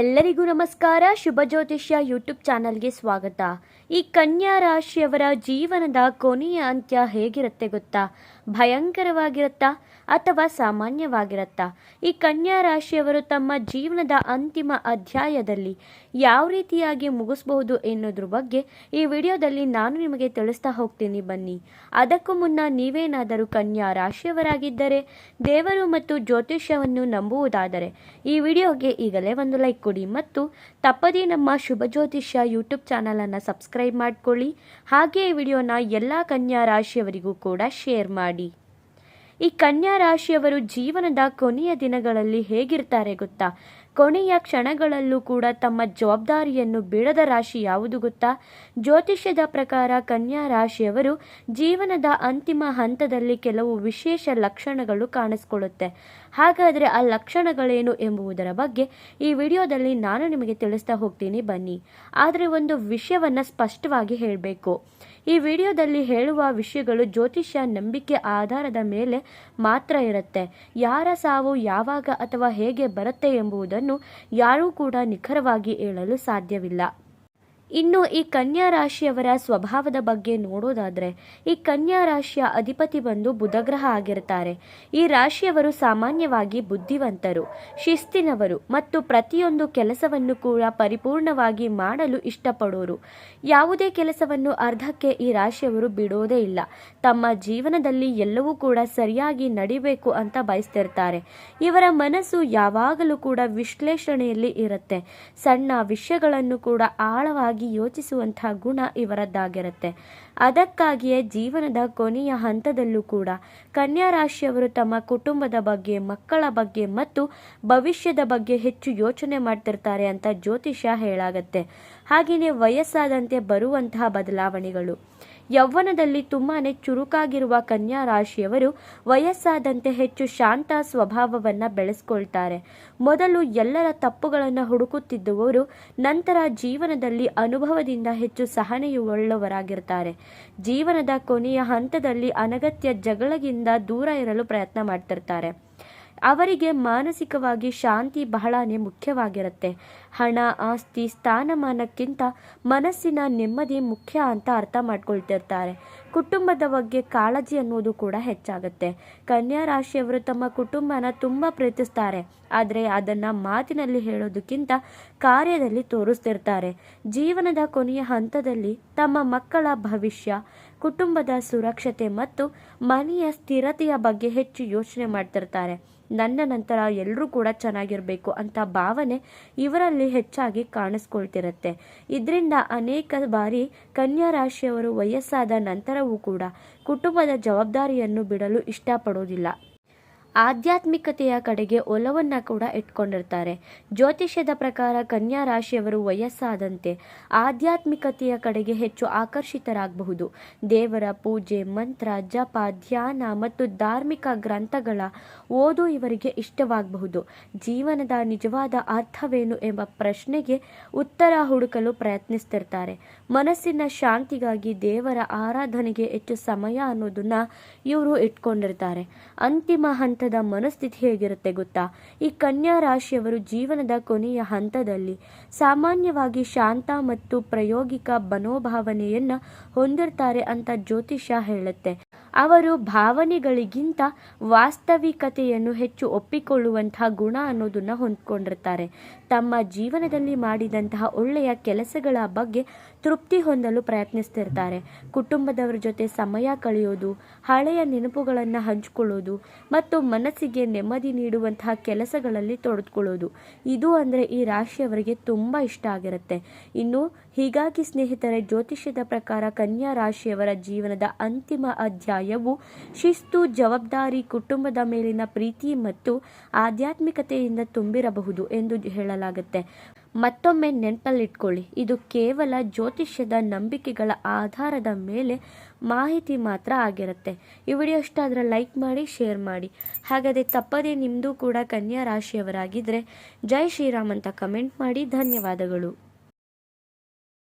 ಎಲ್ಲರಿಗೂ ನಮಸ್ಕಾರ. ಶುಭ ಜ್ಯೋತಿಷ್ಯ ಯೂಟ್ಯೂಬ್ ಚಾನಲ್ಗೆ ಸ್ವಾಗತ. ಈ ಕನ್ಯಾ ರಾಶಿಯವರ ಜೀವನದ ಕೊನೆಯ ಅಂತ್ಯ ಹೇಗಿರುತ್ತೆ ಗೊತ್ತಾ? ಭಯಂಕರವಾಗಿರುತ್ತಾ ಅಥವಾ ಸಾಮಾನ್ಯವಾಗಿರುತ್ತಾ? ಈ ಕನ್ಯಾ ರಾಶಿಯವರು ತಮ್ಮ ಜೀವನದ ಅಂತಿಮ ಅಧ್ಯಾಯದಲ್ಲಿ ಯಾವ ರೀತಿಯಾಗಿ ಮುಗಿಸಬಹುದು ಎನ್ನುವುದ್ರ ಬಗ್ಗೆ ಈ ವಿಡಿಯೋದಲ್ಲಿ ನಾನು ನಿಮಗೆ ತಿಳಿಸ್ತಾ ಹೋಗ್ತೀನಿ, ಬನ್ನಿ. ಅದಕ್ಕೂ ಮುನ್ನ ನೀವೇನಾದರೂ ಕನ್ಯಾ ರಾಶಿಯವರಾಗಿದ್ದರೆ, ದೇವರು ಮತ್ತು ಜ್ಯೋತಿಷ್ಯವನ್ನು ನಂಬುವುದಾದರೆ ಈ ವಿಡಿಯೋಗೆ ಈಗಲೇ ಒಂದು ಲೈಕ್ ಕೊಡಿ ಮತ್ತು ತಪ್ಪದೇ ನಮ್ಮ ಶುಭ ಜ್ಯೋತಿಷ್ಯ ಯೂಟ್ಯೂಬ್ ಚಾನಲನ್ನು ಸಬ್ಸ್ಕ್ರೈಬ್ ಮಾಡಿಕೊಳ್ಳಿ. ಹಾಗೆ ಈ ವಿಡಿಯೋನ ಎಲ್ಲ ಕನ್ಯಾ ರಾಶಿಯವರಿಗೂ ಕೂಡ ಶೇರ್ ಮಾಡಿ. ಈ ಕನ್ಯಾ ರಾಶಿಯವರು ಜೀವನದ ಕೊನೆಯ ದಿನಗಳಲ್ಲಿ ಹೇಗಿರ್ತಾರೆ ಗೊತ್ತಾ? ಕೊನೆಯ ಕ್ಷಣಗಳಲ್ಲೂ ಕೂಡ ತಮ್ಮ ಜವಾಬ್ದಾರಿಯನ್ನು ಬಿಡದ ರಾಶಿ ಯಾವುದು ಗೊತ್ತಾ? ಜ್ಯೋತಿಷ್ಯದ ಪ್ರಕಾರ ಕನ್ಯಾ ರಾಶಿಯವರು ಜೀವನದ ಅಂತಿಮ ಹಂತದಲ್ಲಿ ಕೆಲವು ವಿಶೇಷ ಲಕ್ಷಣಗಳು ಕಾಣಿಸ್ಕೊಳ್ಳುತ್ತೆ. ಹಾಗಾದರೆ ಆ ಲಕ್ಷಣಗಳೇನು ಎಂಬುದರ ಬಗ್ಗೆ ಈ ವಿಡಿಯೋದಲ್ಲಿ ನಾನು ನಿಮಗೆ ತಿಳಿಸ್ತಾ ಹೋಗ್ತೀನಿ, ಬನ್ನಿ. ಆದರೆ ಒಂದು ವಿಷಯವನ್ನು ಸ್ಪಷ್ಟವಾಗಿ ಹೇಳಬೇಕು. ಈ ವಿಡಿಯೋದಲ್ಲಿ ಹೇಳುವ ವಿಷಯಗಳು ಜ್ಯೋತಿಷ್ಯ ನಂಬಿಕೆ ಆಧಾರದ ಮೇಲೆ ಮಾತ್ರ ಇರುತ್ತೆ. ಯಾರ ಸಾವು ಯಾವಾಗ ಅಥವಾ ಹೇಗೆ ಬರುತ್ತೆ ಎಂಬುದನ್ನು ಯಾರೂ ಕೂಡ ನಿಖರವಾಗಿ ಹೇಳಲು ಸಾಧ್ಯವಿಲ್ಲ. ಇನ್ನು ಈ ಕನ್ಯಾ ರಾಶಿಯವರ ಸ್ವಭಾವದ ಬಗ್ಗೆ ನೋಡೋದಾದರೆ, ಈ ಕನ್ಯಾ ರಾಶಿಯ ಅಧಿಪತಿ ಬಂದು ಬುಧಗ್ರಹ ಆಗಿರ್ತಾರೆ. ಈ ರಾಶಿಯವರು ಸಾಮಾನ್ಯವಾಗಿ ಬುದ್ಧಿವಂತರು, ಶಿಸ್ತಿನವರು ಮತ್ತು ಪ್ರತಿಯೊಂದು ಕೆಲಸವನ್ನು ಕೂಡ ಪರಿಪೂರ್ಣವಾಗಿ ಮಾಡಲು ಇಷ್ಟಪಡೋರು. ಯಾವುದೇ ಕೆಲಸವನ್ನು ಅರ್ಧಕ್ಕೆ ಈ ರಾಶಿಯವರು ಬಿಡೋದೇ ಇಲ್ಲ. ತಮ್ಮ ಜೀವನದಲ್ಲಿ ಎಲ್ಲವೂ ಕೂಡ ಸರಿಯಾಗಿ ನಡಿಬೇಕು ಅಂತ ಬಯಸ್ತಿರ್ತಾರೆ. ಇವರ ಮನಸ್ಸು ಯಾವಾಗಲೂ ಕೂಡ ವಿಶ್ಲೇಷಣೆಯಲ್ಲಿ ಇರುತ್ತೆ. ಸಣ್ಣ ವಿಷಯಗಳನ್ನು ಕೂಡ ಆಳವಾಗಿ ಯೋಚಿಸುವಂತಹ ಗುಣ ಇವರದ್ದಾಗಿರುತ್ತೆ. ಅದಕ್ಕಾಗಿಯೇ ಜೀವನದ ಕೊನೆಯ ಹಂತದಲ್ಲೂ ಕೂಡ ಕನ್ಯಾ ರಾಶಿಯವರು ತಮ್ಮ ಕುಟುಂಬದ ಬಗ್ಗೆ, ಮಕ್ಕಳ ಬಗ್ಗೆ ಮತ್ತು ಭವಿಷ್ಯದ ಬಗ್ಗೆ ಹೆಚ್ಚು ಯೋಚನೆ ಮಾಡ್ತಿರ್ತಾರೆ ಅಂತ ಜ್ಯೋತಿಷ್ಯ ಹೇಳಾಗತ್ತೆ. ಹಾಗೆಯೇ ವಯಸ್ಸಾದಂತೆ ಬರುವಂತಹ ಬದಲಾವಣೆಗಳು. ಯೌವನದಲ್ಲಿ ತುಂಬಾನೇ ಚುರುಕಾಗಿರುವ ಕನ್ಯಾ ರಾಶಿಯವರು ವಯಸ್ಸಾದಂತೆ ಹೆಚ್ಚು ಶಾಂತ ಸ್ವಭಾವವನ್ನು ಬೆಳೆಸ್ಕೊಳ್ತಾರೆ. ಮೊದಲು ಎಲ್ಲರ ತಪ್ಪುಗಳನ್ನು ಹುಡುಕುತ್ತಿದ್ದುವರು ನಂತರ ಜೀವನದಲ್ಲಿ ಅನುಭವದಿಂದ ಹೆಚ್ಚು ಸಹನೆಯುಳ್ಳವರಾಗಿರ್ತಾರೆ. ಜೀವನದ ಕೊನೆಯ ಹಂತದಲ್ಲಿ ಅನಗತ್ಯ ಜಗಳಗಿಂದ ದೂರ ಇರಲು ಪ್ರಯತ್ನ ಮಾಡ್ತಿರ್ತಾರೆ. ಅವರಿಗೆ ಮಾನಸಿಕವಾಗಿ ಶಾಂತಿ ಬಹಳನೇ ಮುಖ್ಯವಾಗಿರುತ್ತೆ. ಹಣ, ಆಸ್ತಿ, ಸ್ಥಾನಮಾನಕ್ಕಿಂತ ಮನಸ್ಸಿನ ನೆಮ್ಮದಿ ಮುಖ್ಯ ಅಂತ ಅರ್ಥ ಮಾಡ್ಕೊಳ್ತಿರ್ತಾರೆ. ಕುಟುಂಬದ ಬಗ್ಗೆ ಕಾಳಜಿ ಅನ್ನೋದು ಕೂಡ ಹೆಚ್ಚಾಗುತ್ತೆ. ಕನ್ಯಾ ರಾಶಿಯವರು ತಮ್ಮ ಕುಟುಂಬನ ತುಂಬ ಪ್ರೀತಿಸ್ತಾರೆ, ಆದರೆ ಅದನ್ನು ಮಾತಿನಲ್ಲಿ ಹೇಳೋದಕ್ಕಿಂತ ಕಾರ್ಯದಲ್ಲಿ ತೋರಿಸ್ತಿರ್ತಾರೆ. ಜೀವನದ ಕೊನೆಯ ಹಂತದಲ್ಲಿ ತಮ್ಮ ಮಕ್ಕಳ ಭವಿಷ್ಯ, ಕುಟುಂಬದ ಸುರಕ್ಷತೆ ಮತ್ತು ಮನೆಯ ಸ್ಥಿರತೆಯ ಬಗ್ಗೆ ಹೆಚ್ಚು ಯೋಚನೆ ಮಾಡ್ತಿರ್ತಾರೆ. ನನ್ನ ನಂತರ ಎಲ್ಲರೂ ಕೂಡ ಚೆನ್ನಾಗಿರಬೇಕು ಅಂತ ಭಾವನೆ ಇವರಲ್ಲಿ ಹೆಚ್ಚಾಗಿ ಕಾಣಿಸ್ಕೊಳ್ತಿರುತ್ತೆ. ಇದರಿಂದ ಅನೇಕ ಬಾರಿ ಕನ್ಯಾ ರಾಶಿಯವರು ವಯಸ್ಸಾದ ನಂತರವೂ ಕೂಡ ಕುಟುಂಬದ ಜವಾಬ್ದಾರಿಯನ್ನು ಬಿಡಲು ಇಷ್ಟಪಡೋದಿಲ್ಲ. ಆಧ್ಯಾತ್ಮಿಕತೆಯ ಕಡೆಗೆ ಒಲವನ್ನು ಕೂಡ ಇಟ್ಕೊಂಡಿರ್ತಾರೆ. ಜ್ಯೋತಿಷ್ಯದ ಪ್ರಕಾರ ಕನ್ಯಾ ರಾಶಿಯವರು ವಯಸ್ಸಾದಂತೆ ಆಧ್ಯಾತ್ಮಿಕತೆಯ ಕಡೆಗೆ ಹೆಚ್ಚು ಆಕರ್ಷಿತರಾಗಬಹುದು. ದೇವರ ಪೂಜೆ, ಮಂತ್ರ, ಜಪ, ಧ್ಯಾನ ಮತ್ತು ಧಾರ್ಮಿಕ ಗ್ರಂಥಗಳ ಓದು ಇವರಿಗೆ ಇಷ್ಟವಾಗಬಹುದು. ಜೀವನದ ನಿಜವಾದ ಅರ್ಥವೇನು ಎಂಬ ಪ್ರಶ್ನೆಗೆ ಉತ್ತರ ಹುಡುಕಲು ಪ್ರಯತ್ನಿಸ್ತಿರ್ತಾರೆ. ಮನಸ್ಸಿನ ಶಾಂತಿಗಾಗಿ ದೇವರ ಆರಾಧನೆಗೆ ಹೆಚ್ಚು ಸಮಯ ಅನ್ನೋದನ್ನ ಇವರು ಇಟ್ಕೊಂಡಿರ್ತಾರೆ. ಅಂತಿಮ ಹಂತದ ಮನಸ್ಥಿತಿ ಹೇಗಿರುತ್ತೆ ಗೊತ್ತಾ? ಈ ಕನ್ಯಾ ರಾಶಿಯವರು ಜೀವನದ ಕೊನೆಯ ಹಂತದಲ್ಲಿ ಸಾಮಾನ್ಯವಾಗಿ ಶಾಂತ ಮತ್ತು ಪ್ರಾಯೋಗಿಕ ಮನೋಭಾವನೆಯನ್ನ ಹೊಂದಿರ್ತಾರೆ ಅಂತ ಜ್ಯೋತಿಷ್ಯ ಹೇಳುತ್ತೆ. ಅವರು ಭಾವನೆಗಳಿಗಿಂತ ವಾಸ್ತವಿಕತೆಯನ್ನು ಹೆಚ್ಚು ಒಪ್ಪಿಕೊಳ್ಳುವಂತಹ ಗುಣ ಅನ್ನೋದನ್ನ ಹೊಂದ್ಕೊಂಡಿರ್ತಾರೆ. ತಮ್ಮ ಜೀವನದಲ್ಲಿ ಮಾಡಿದಂತಹ ಒಳ್ಳೆಯ ಕೆಲಸಗಳ ಬಗ್ಗೆ ತೃಪ್ತಿ ಹೊಂದಲು ಪ್ರಯತ್ನಿಸ್ತಿರ್ತಾರೆ. ಕುಟುಂಬದವರ ಜೊತೆ ಸಮಯ ಕಳೆಯೋದು, ಹಳೆಯ ನೆನಪುಗಳನ್ನು ಹಂಚಿಕೊಳ್ಳೋದು ಮತ್ತು ಮನಸ್ಸಿಗೆ ನೆಮ್ಮದಿ ನೀಡುವಂತಹ ಕೆಲಸಗಳಲ್ಲಿ ತೊಡಗಿಕೊಳ್ಳೋದು, ಇದು ಅಂದರೆ ಈ ರಾಶಿಯವರಿಗೆ ತುಂಬ ಇಷ್ಟ ಆಗಿರುತ್ತೆ. ಇನ್ನು ಹೀಗಾಗಿ ಸ್ನೇಹಿತರೆ, ಜ್ಯೋತಿಷ್ಯದ ಪ್ರಕಾರ ಕನ್ಯಾ ರಾಶಿಯವರ ಜೀವನದ ಅಂತಿಮ ಅಧ್ಯಾಯವು ಶಿಸ್ತು, ಜವಾಬ್ದಾರಿ, ಕುಟುಂಬದ ಮೇಲಿನ ಪ್ರೀತಿ ಮತ್ತು ಆಧ್ಯಾತ್ಮಿಕತೆಯಿಂದ ತುಂಬಿರಬಹುದು ಎಂದು ಹೇಳಲಾಗುತ್ತೆ. ಮತ್ತೊಮ್ಮೆ ನೆನಪಲ್ಲಿಟ್ಕೊಳ್ಳಿ, ಇದು ಕೇವಲ ಜ್ಯೋತಿಷ್ಯದ ನಂಬಿಕೆಗಳ ಆಧಾರದ ಮೇಲೆ ಮಾಹಿತಿ ಮಾತ್ರ ಆಗಿರುತ್ತೆ. ಈ ವಿಡಿಯೋ ಇಷ್ಟ ಆದರೆ ಲೈಕ್ ಮಾಡಿ, ಶೇರ್ ಮಾಡಿ. ಹಾಗಾದರೆ ತಪ್ಪದೇ ನಿಮ್ಮದು ಕೂಡ ಕನ್ಯಾ ರಾಶಿಯವರಾಗಿದ್ದರೆ ಜೈ ಶ್ರೀರಾಮ್ ಅಂತ ಕಮೆಂಟ್ ಮಾಡಿ. ಧನ್ಯವಾದಗಳು.